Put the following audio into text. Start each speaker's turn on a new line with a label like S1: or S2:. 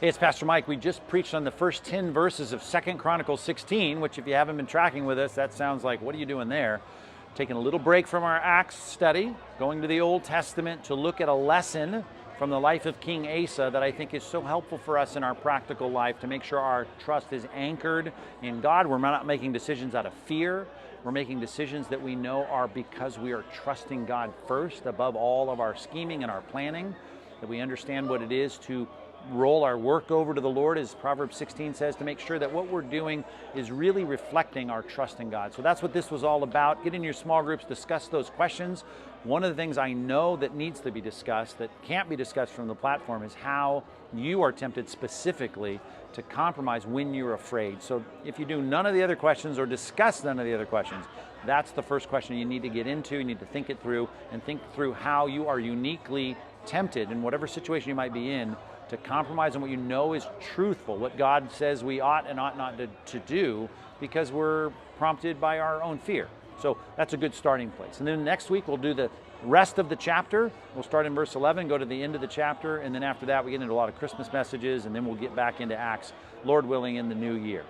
S1: Hey, it's Pastor Mike. We just preached on the first 10 verses of 2 Chronicles 16, which if you haven't been tracking with us, that sounds like, what are you doing there? Taking a little break from our Acts study, going to the Old Testament to look at a lesson from the life of King Asa that I think is so helpful for us in our practical life to make sure our trust is anchored in God. We're not making decisions out of fear. We're making decisions that we know are because we are trusting God first above all of our scheming and our planning, that we understand what it is to roll our work over to the Lord, as Proverbs 16 says, to make sure that what we're doing is really reflecting our trust in God. So that's what this was all about. Get in your small groups, discuss those questions. One of the things I know that needs to be discussed, that can't be discussed from the platform, is how you are tempted specifically to compromise when you're afraid. So if you do none of the other questions or discuss none of the other questions, that's the first question you need to get into. You need to think it through and think through how you are uniquely tempted in whatever situation you might be in to compromise on what you know is truthful, what God says we ought and ought not to do, because we're prompted by our own fear. So that's a good starting place. And then next week we'll do the rest of the chapter. We'll start in verse 11, go to the end of the chapter, and then after that we get into a lot of Christmas messages, and then we'll get back into Acts, Lord willing, in the new year.